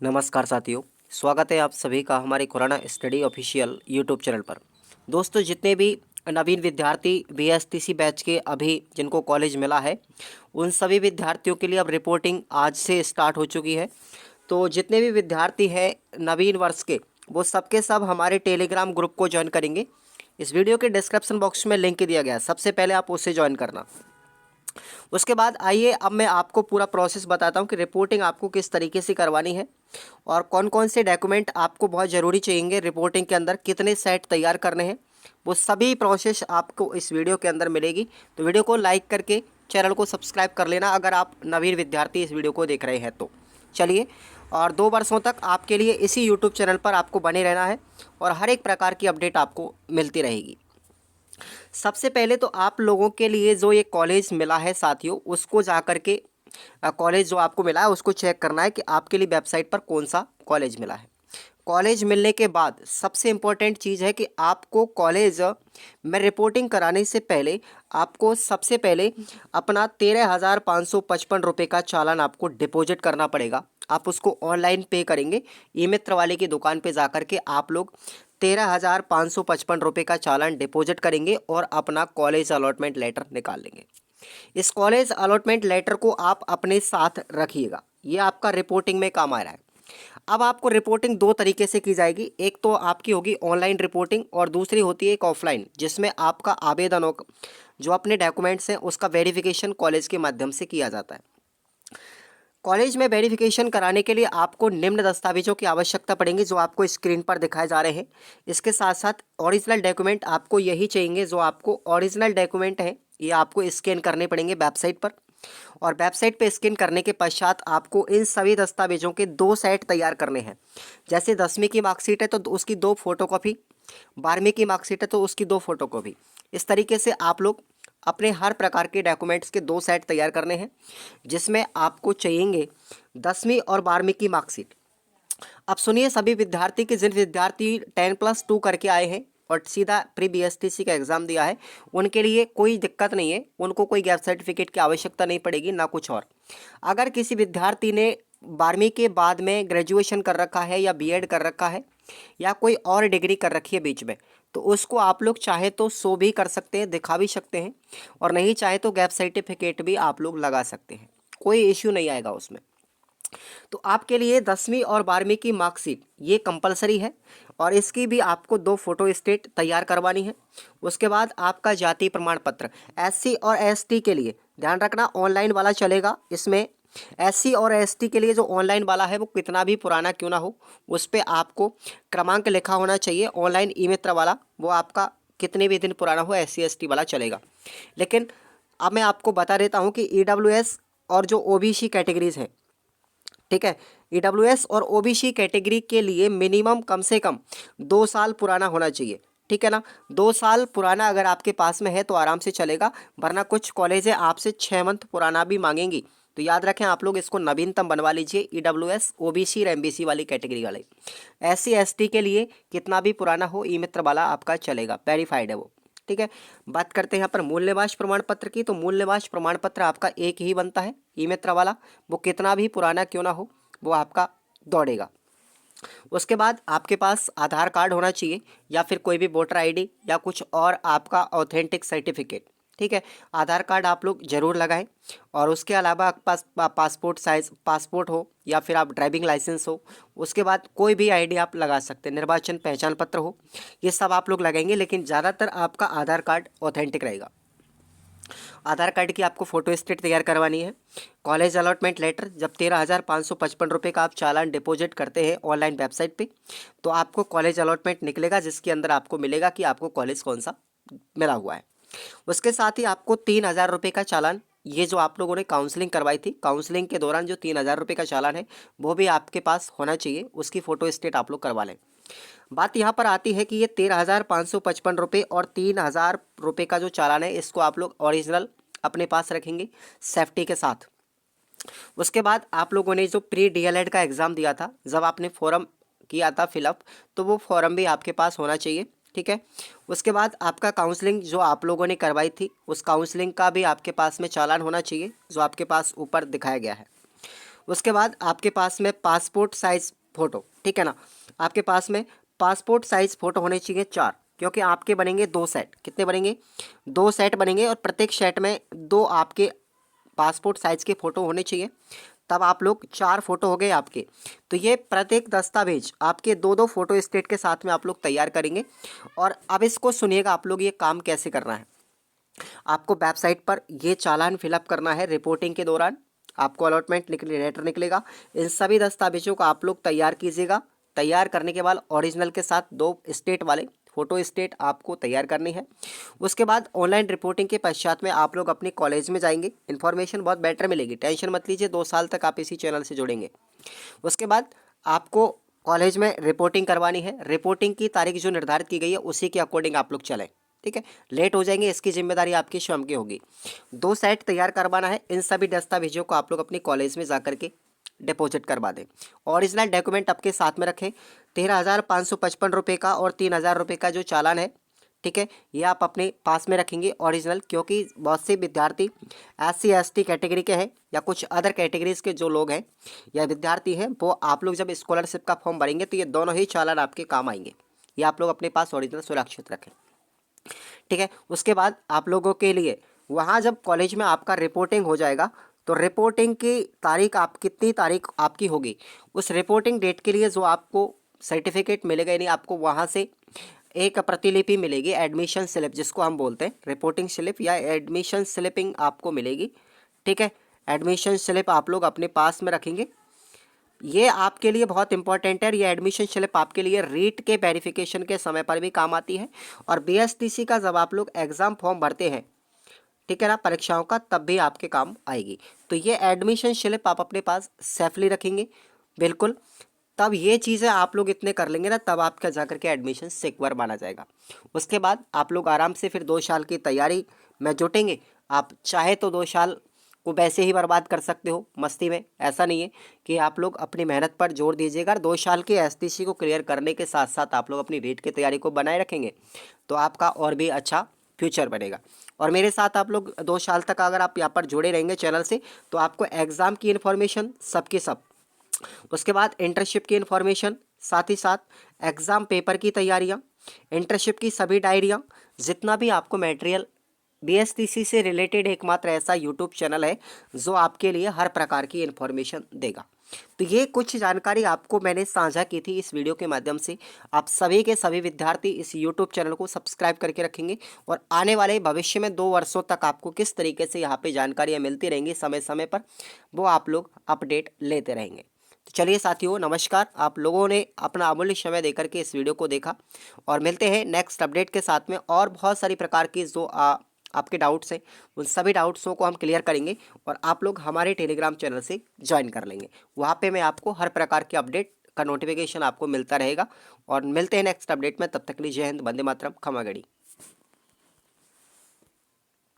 नमस्कार साथियों, स्वागत है आप सभी का हमारे Khurana study official YouTube channel पर। दोस्तों, जितने भी नवीन विद्यार्थी बीएसटीसी बैच के अभी जिनको कॉलेज मिला है, उन सभी विद्यार्थियों के लिए अब रिपोर्टिंग आज से स्टार्ट हो चुकी है। तो जितने भी विद्यार्थी हैं नवीन वर्ष के, वो सबके सब हमारे टेलीग्राम ग्रुप को ज्वाइन करेंगे। इस वीडियो के डिस्क्रिप्शन बॉक्स में लिंक दिया गया है, सबसे पहले आप उससे ज्वाइन करना। उसके बाद आइए अब मैं आपको पूरा प्रोसेस बताता हूँ कि रिपोर्टिंग आपको किस तरीके से करवानी है और कौन कौन से डॉक्यूमेंट आपको बहुत ज़रूरी चाहिए रिपोर्टिंग के अंदर, कितने सेट तैयार करने हैं, वो सभी प्रोसेस आपको इस वीडियो के अंदर मिलेगी। तो वीडियो को लाइक करके चैनल को सब्सक्राइब कर लेना अगर आप नवीन विद्यार्थी इस वीडियो को देख रहे हैं तो। चलिए, और 2 वर्षों तक आपके लिए इसी यूट्यूब चैनल पर आपको बने रहना है और हर एक प्रकार की अपडेट आपको मिलती रहेगी। सबसे पहले तो आप लोगों के लिए जो ये कॉलेज मिला है साथियों, उसको जा कर के कॉलेज जो आपको मिला है उसको चेक करना है कि आपके लिए वेबसाइट पर कौन सा कॉलेज मिला है। कॉलेज मिलने के बाद सबसे इम्पोर्टेंट चीज़ है कि आपको कॉलेज में रिपोर्टिंग कराने से पहले आपको सबसे पहले अपना 13,555 रुपये का चालान आपको डिपॉजिट करना पड़ेगा। आप उसको ऑनलाइन पे करेंगे, ई मित्र वाले की दुकान पे जा कर के आप लोग 13,555 रुपये का चालान डिपॉजिट करेंगे और अपना कॉलेज अलॉटमेंट लेटर निकाल लेंगे। इस कॉलेज अलॉटमेंट लेटर को आप अपने साथ रखिएगा, ये आपका रिपोर्टिंग में काम आ रहा है। अब आपको रिपोर्टिंग 2 तरीके से की जाएगी, एक तो आपकी होगी ऑनलाइन रिपोर्टिंग और दूसरी होती है एक ऑफलाइन, जिसमें आपका आवेदन होगा, जो अपने डॉक्यूमेंट्स हैं उसका वेरिफिकेशन कॉलेज के माध्यम से किया जाता है। कॉलेज में वेरिफिकेशन कराने के लिए आपको निम्न दस्तावेजों की आवश्यकता पड़ेगी जो आपको स्क्रीन पर दिखाए जा रहे हैं। इसके साथ साथ ओरिजिनल डॉक्यूमेंट आपको यही चाहिए, जो आपको ओरिजिनल डॉक्यूमेंट हैं ये आपको स्कैन करने पड़ेंगे वेबसाइट पर, और वेबसाइट पे स्कैन करने के पश्चात आपको इन सभी दस्तावेजों के 2 सेट तैयार करने हैं। जैसे 10वीं की मार्कशीट है तो उसकी 2 फोटोकॉपी, 12वीं की मार्कशीट है तो उसकी 2 फोटोकॉपी। इस तरीके से आप लोग अपने हर प्रकार के डॉक्यूमेंट्स के 2 सेट तैयार करने हैं, जिसमें आपको चाहिए 10वीं और 12वीं की मार्कशीट। अब सुनिए सभी विद्यार्थी के, जिन विद्यार्थी 10+2 करके आए हैं और सीधा प्री बीएसटीसी का एग्ज़ाम दिया है, उनके लिए कोई दिक्कत नहीं है, उनको कोई गैप सर्टिफिकेट की आवश्यकता नहीं पड़ेगी ना कुछ और। अगर किसी विद्यार्थी ने 12वीं के बाद में ग्रेजुएशन कर रखा है या बीएड कर रखा है या कोई और डिग्री कर रखी है बीच में, तो उसको आप लोग चाहे तो शो भी कर सकते हैं, दिखा भी सकते हैं, और नहीं चाहे तो गैप सर्टिफिकेट भी आप लोग लगा सकते हैं, कोई इश्यू नहीं आएगा उसमें। तो आपके लिए 10वीं और 12वीं की मार्कशीट ये कंपलसरी है और इसकी भी आपको 2 फोटो स्टेट तैयार करवानी है। उसके बाद आपका जाति प्रमाण पत्र, एससी और एसटी के लिए ध्यान रखना ऑनलाइन वाला चलेगा। इसमें एससी और एसटी के लिए जो ऑनलाइन वाला है वो कितना भी पुराना क्यों ना हो, उस पर आपको क्रमांक लिखा होना चाहिए। ऑनलाइन ई मित्र वाला वो आपका कितने भी दिन पुराना हो, एससी एसटी वाला चलेगा। लेकिन अब मैं आपको बता देता हूँ कि ईडब्ल्यूएस और जो ओबीसी कैटेगरीज हैं, ठीक है, ईडब्ल्यूएस और ओबीसी कैटेगरी के लिए मिनिमम कम से कम 2 साल पुराना होना चाहिए, ठीक है ना। 2 साल पुराना अगर आपके पास में है तो आराम से चलेगा, वरना कुछ कॉलेजें आपसे 6 मंथ पुराना भी मांगेंगी। तो याद रखें आप लोग इसको नवीनतम बनवा लीजिए, ईडब्ल्यूएस ओबीसी और एमबीसी वाली कैटेगरी वाले। एससी एसटी के लिए कितना भी पुराना हो, ई मित्र वाला आपका चलेगा, वेरीफाइड है वो, ठीक है। बात करते हैं यहाँ पर मूल निवास प्रमाण पत्र की, तो मूल निवास प्रमाण पत्र आपका एक ही बनता है, ई मित्र वाला, वो कितना भी पुराना क्यों ना हो वो आपका दौड़ेगा। उसके बाद आपके पास आधार कार्ड होना चाहिए या फिर कोई भी वोटर आईडी या कुछ और आपका ऑथेंटिक सर्टिफिकेट, ठीक है। आधार कार्ड आप लोग जरूर लगाएं और उसके अलावा आपके पास पासपोर्ट साइज पासपोर्ट हो या फिर आप ड्राइविंग लाइसेंस हो, उसके बाद कोई भी आईडी आप लगा सकते हैं, निर्वाचन पहचान पत्र हो, ये सब आप लोग लगाएंगे, लेकिन ज़्यादातर आपका आधार कार्ड ऑथेंटिक रहेगा। आधार कार्ड की आपको फोटो स्टेट तैयार करवानी है। कॉलेज अलॉटमेंट लेटर, जब 13,555 रुपये का आप चालान डिपॉजिट करते हैं ऑनलाइन वेबसाइट पे, तो आपको कॉलेज अलॉटमेंट निकलेगा जिसके अंदर आपको मिलेगा कि आपको कॉलेज कौन सा मिला हुआ है। उसके साथ ही आपको 3,000 रुपये का चालान, ये जो आप लोगों ने काउंसलिंग करवाई थी, काउंसलिंग के दौरान जो 3,000 रुपये का चालान है वो भी आपके पास होना चाहिए, उसकी फ़ोटो स्टेट आप लोग करवा लें। बात यहाँ पर आती है कि ये 13,555 रुपये और 3,000 रुपये का जो चालान है इसको आप लोग ओरिजिनल अपने पास रखेंगे सेफ्टी के साथ। उसके बाद आप लोगों ने जो प्री डीएलएड का एग्ज़ाम दिया था, जब आपने फॉर्म किया था फिलअप, तो वो फॉर्म भी आपके पास होना चाहिए, ठीक है। उसके बाद आपका काउंसलिंग जो आप लोगों ने करवाई थी, उस काउंसलिंग का भी आपके पास में चालान होना चाहिए जो आपके पास ऊपर दिखाया गया है। उसके बाद आपके पास में पासपोर्ट साइज़ फ़ोटो, ठीक है ना, आपके पास में पासपोर्ट साइज़ फ़ोटो होने चाहिए 4, क्योंकि आपके बनेंगे 2 सेट। कितने बनेंगे? 2 सेट बनेंगे और प्रत्येक सेट में 2 आपके पासपोर्ट साइज़ के फ़ोटो होने चाहिए, तब आप लोग 4 फोटो हो गए आपके। तो ये प्रत्येक दस्तावेज आपके 2-2 फोटो स्टेट के साथ में आप लोग तैयार करेंगे। और अब इसको सुनिएगा, आप लोग ये काम कैसे करना है। आपको वेबसाइट पर ये चालान फिलअप करना है। रिपोर्टिंग के दौरान आपको अलॉटमेंट लेटर निकलेगा। इन सभी दस्तावेजों को आप लोग तैयार कीजिएगा। तैयार करने के बाद ओरिजिनल के साथ 2 स्टेट वाले फोटो स्टेट आपको तैयार करनी है। उसके बाद ऑनलाइन रिपोर्टिंग के पश्चात में आप लोग अपने कॉलेज में जाएंगे। इन्फॉर्मेशन बहुत बेटर मिलेगी, टेंशन मत लीजिए, 2 साल तक आप इसी चैनल से जुड़ेंगे। उसके बाद आपको कॉलेज में रिपोर्टिंग करवानी है। रिपोर्टिंग की तारीख जो निर्धारित की गई है उसी के अकॉर्डिंग आप लोग चलें, ठीक है। लेट हो जाएंगे इसकी जिम्मेदारी आपकी स्वयं की होगी। 2 सेट तैयार करवाना है। इन सभी दस्तावेजों को आप लोग अपनी कॉलेज में जाकर के डिपॉजिट करवा दें। ओरिजिनल डॉक्यूमेंट आपके साथ में रखें। 13,555 रुपये का और 3,000 रुपये का जो चालान है, ठीक है, ये आप अपने पास में रखेंगे ओरिजिनल, क्योंकि बहुत से विद्यार्थी SC ST कैटेगरी के हैं या कुछ अदर कैटेगरीज के जो लोग हैं या विद्यार्थी हैं, वो आप लोग जब स्कॉलरशिप का फॉर्म भरेंगे तो ये दोनों ही चालान आपके काम आएंगे। ये आप लोग अपने पास ओरिजिनल सुरक्षित रखें, ठीक है। उसके बाद आप लोगों के लिए वहाँ जब कॉलेज में आपका रिपोर्टिंग हो जाएगा तो रिपोर्टिंग की तारीख आप कितनी तारीख आपकी होगी, उस रिपोर्टिंग डेट के लिए जो आपको सर्टिफिकेट मिलेगा, यानी आपको वहाँ से एक प्रतिलिपि मिलेगी, एडमिशन स्लिप जिसको हम बोलते हैं, रिपोर्टिंग स्लिप या एडमिशन स्लिपिंग आपको मिलेगी, ठीक है। एडमिशन स्लिप आप लोग अपने पास में रखेंगे। ये आपके लिए बहुत इंपॉर्टेंट है। ये एडमिशन स्लिप आपके लिए रीट के वेरिफिकेशन के समय पर भी काम आती है और BSTC का जब आप लोग एग्ज़ाम फॉर्म भरते हैं, ठीक है ना, परीक्षाओं का, तब भी आपके काम आएगी। तो ये एडमिशन स्लिप आप अपने पास सेफली रखेंगे, बिल्कुल। तब ये चीज़ें आप लोग इतने कर लेंगे ना, तब आपका जाकर के एडमिशन सिक्योर माना जाएगा। उसके बाद आप लोग आराम से फिर 2 साल की तैयारी में जुटेंगे। आप चाहे तो 2 साल को वैसे ही बर्बाद कर सकते हो मस्ती में, ऐसा नहीं है कि आप लोग अपनी मेहनत पर जोर दीजिएगा। 2 साल के STC को क्लियर करने के साथ साथ आप लोग अपनी रीट की तैयारी को बनाए रखेंगे तो आपका और भी अच्छा फ्यूचर बनेगा। और मेरे साथ आप लोग 2 साल तक अगर आप यहाँ पर जुड़े रहेंगे चैनल से, तो आपको एग्ज़ाम की इन्फॉर्मेशन सबके सब, उसके बाद इंटर्नशिप की इन्फॉर्मेशन, साथ ही साथ एग्ज़ाम पेपर की तैयारियाँ, इंटर्नशिप की सभी डायरियाँ, जितना भी आपको मटेरियल BSTC से रिलेटेड एकमात्र ऐसा यूट्यूब चैनल है जो आपके लिए हर प्रकार की इन्फॉर्मेशन देगा। तो ये कुछ जानकारी आपको मैंने साझा की थी इस वीडियो के माध्यम से। आप सभी के सभी विद्यार्थी इस यूट्यूब चैनल को सब्सक्राइब करके रखेंगे और आने वाले भविष्य में 2 वर्षों तक आपको किस तरीके से यहाँ पे जानकारियाँ मिलती रहेंगी समय समय पर, वो आप लोग अपडेट लेते रहेंगे। तो चलिए साथियों, नमस्कार। आप लोगों ने अपना अमूल्य समय देकर के इस वीडियो को देखा और मिलते हैं नेक्स्ट अपडेट के साथ में। और बहुत सारी प्रकार की जो आपके डाउट्स हैं उन सभी डाउट्सों को हम क्लियर करेंगे और आप लोग हमारे टेलीग्राम चैनल से ज्वाइन कर लेंगे। वहाँ पे मैं आपको हर प्रकार के अपडेट का नोटिफिकेशन आपको मिलता रहेगा। और मिलते हैं नेक्स्ट अपडेट में, तब तक के लिए जय हिंद, वंदे मातरम, खमा गढ़ी।